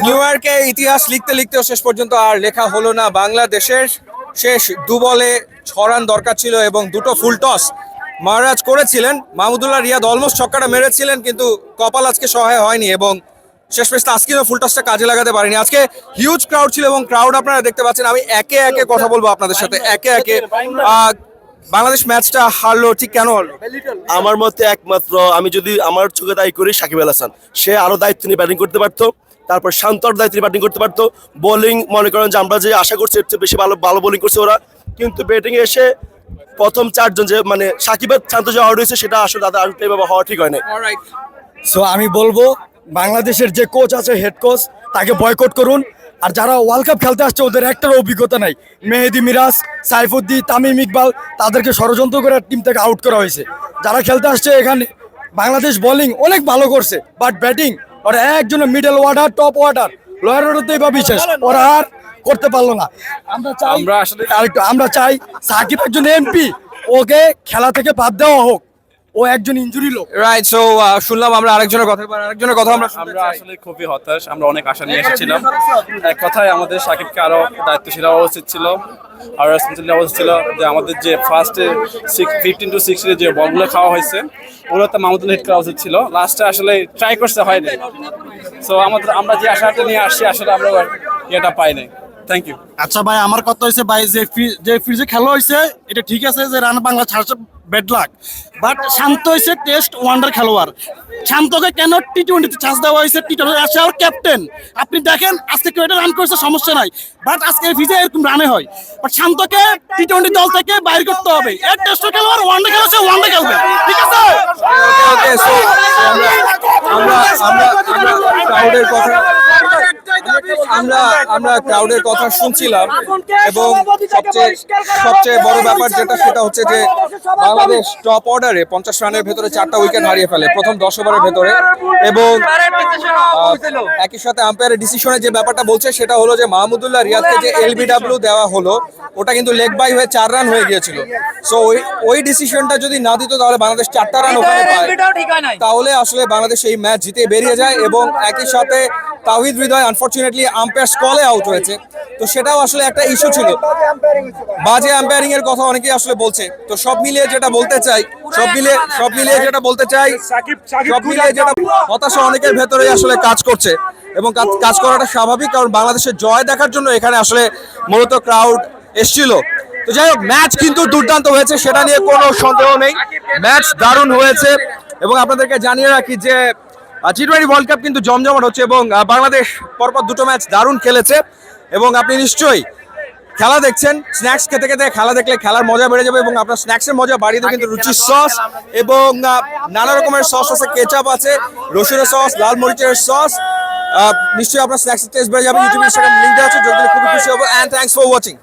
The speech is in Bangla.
নিউ ইয়র্কে ইতিহাস লিখতে লিখতেও শেষ পর্যন্ত আর লেখা হলো না। বাংলাদেশের শেষ 2 বলে 6 রান দরকার ছিল এবং দুটো ফুল টস মহারাজ করেছিলেন। মাহমুদুল্লাহ রিয়াদ অলমোস্ট ছক্কাটা মেরেছিলেন, কিন্তু কপাল আজকে সহায় হয়নি এবং শেষমেশ তাসকিনও ফুল টসটা কাজে লাগাতে পারেনি। আজকে হিউজ ক্রাউড ছিল এবং ক্রাউড আপনারা দেখতে পাচ্ছেন। আমি একে একে কথা বলবো আপনাদের সাথে, একে একে। বাংলাদেশ ম্যাচটা হারলো, ঠিক কেন হারলো? আমার মতে একমাত্র আমি যদি আমার চোখে দায়ী করি সাকিব আল হাসান। সে আরো দায়িত্ব নিয়ে ব্যাটিং করতে পারতো, তারপর শান্তর দায়িত্ব নিয়ে ব্যাটিং করতে পারতো। বোলিং মনে করেন যে আমরা যে আশা করছি এর চেয়ে বেশি ভালো ভালো বোলিং করছে ওরা, কিন্তু ব্যাটিং এ এসে প্রথম 4 জন যে মানে সাকিবের শান্ত যে আউট হয়েছে সেটা আসলে তাদের আউট এভাবে হওয়া ঠিক হয় না। সো আমি বলবো বাংলাদেশের যে কোচ আছে, হেড কোচ, তাকে বয়কট করুন। আর যারা ওয়ার্ল্ড কাপ খেলতে আসছে ওদের একটার অভিজ্ঞতা নাই। মেহেদি মিরাজ, সাইফুদ্দিন, তামিম ইকবাল, তাদেরকে ষড়যন্ত্র করে টিম থেকে আউট করা হয়েছে। যারা খেলতে আসছে এখানে, বাংলাদেশ বোলিং অনেক ভালো করছে, বাট ব্যাটিং ওরা একজন middle order, top order, lower অর্ডারতেই বা বিশেষ ওরা আর করতে পারলো না। আমরা চাই সাকিব একজন এমপি, ওকে খেলা থেকে বাদ দেওয়া হোক। ও একজন ইনজুরি লোক, রাইট। সো শুনলাম আমরা আরেকজনের কথা আমরা আসলে খুবই হতাশ। আমরা অনেক আশা নিয়ে এসেছিলাম। এক কথায় আমাদের সাকিবকে আরো দায়িত্বশীল হওয়া উচিত ছিল, আরো রেসপন্সিবল হওয়া উচিত ছিল। যে আমাদের যে ফার্স্টে 15 to 6 যে বলগুলো খাওয়া হয়েছে ওগুলো তো মাহমুদুল হিট করা উচিত ছিল। লাস্টে আসলে ট্রাই করতে হয়নি। সো আমরা যে আশাটা নিয়ে আসছি আসলে আমরা এটা পাই নাই। Thank you. আচ্ছা ভাই, আমার কথা হয়েছে ভাই, যে ফ্রিজে খেলা হয়েছে এটা ঠিক আছে যে রান বাংলা ছাড়ছে, ব্যাড লাক, বাট শান্ত হয়েছে টেস্ট ওয়ান্ডার খেলোয়াড়। শান্তকে কেন টি-20 চান্স দেওয়া হয়েছে? টি-20 আসে আর ক্যাপ্টেন। আপনি দেখেন আজকে কেউ এটা রান করেছে, সমস্যা নাই, বাট আজকে ফ্রিজে এরকম রানে হয়। বাট শান্তকে টি-20 দল থেকে বাইর করতে হবে। এক টেস্ট খেলোয়াড়, ওয়ানডে খেলেছে, ওয়ানডে খেলবে, ঠিক আছে? ওকে। সো আমরা ক্রাউডের কথা শুনছিলাম এবং সবচেয়ে বড় ব্যাপার যেটা সেটা হচ্ছে যে বাংলাদেশ টপ অর্ডারে 50 রানের ভেতরে 4টা উইকেট হারিয়ে ফেলে প্রথম 10 ওভারের ভেতরে। এবং একই সাথে আম্পায়ারের ডিসিশনে যে ব্যাপারটা বলছে সেটা হলো যে মাহমুদুল্লাহ রিয়াদকে যে এলবিডব্লিউ দেওয়া হলো ওটা কিন্তু লেগ বাই হয়ে 4 রান হয়ে গিয়েছিল। সো ওই ডিসিশনটা যদি না দিত তাহলে বাংলাদেশ 4টা রান ওখানে পায়, তাহলে আসলে বাংলাদেশ এই ম্যাচ জিতে বেরিয়ে যায়। এবং একই সাথে তাওহিদ হৃদয় আনফরচুনেটলি আম্পায়ার কলে আউট হয়েছে, তো সেটাও আসলে একটা ইস্যু ছিল। বাজে আম্পায়ারিং এর কথা অনেকেই আসলে বলছে। তো সব মিলিয়ে যেটা বলতে চাই হতাশা অনেকের ভেতরে আসলে কাজ করছে এবং কাজ করাটা স্বাভাবিক, কারণ বাংলাদেশের জয় দেখার জন্য এখানে আসলে মূলত ক্রাউড এসেছিল। তো যাই হোক, ম্যাচ কিন্তু দুর্দান্ত হয়েছে, সেটা নিয়ে কোনো সন্দেহ নেই। ম্যাচ দারুণ হয়েছে এবং আপনাদেরকে জানিয়ে রাখি যে টি-20 ওয়ার্ল্ড কাপ কিন্তু জমজমাট হচ্ছে এবং বাংলাদেশ পরপর 2টো ম্যাচ দারুণ খেলেছে। এবং আপনি নিশ্চয়ই খেলা দেখছেন, স্ন্যাক্স খেতে খেতে খেলা দেখলে খেলার মজা বেড়ে যাবে এবং আপনার স্ন্যাক্সের মজা বাড়িয়ে দেবে কিন্তু রুচির সস এবং নানা রকমের সস আছে, কেচাপ আছে, রসুনের সস, লাল মরিচের সস। নিশ্চয়ই আপনার স্ন্যাক্সের টেস্ট বেড়ে যাবে। ইউটিউব, ইনস্টাগ্রাম লিংক দেওয়া আছে, যদি খুবই খুশি হবো। And thanks for watching.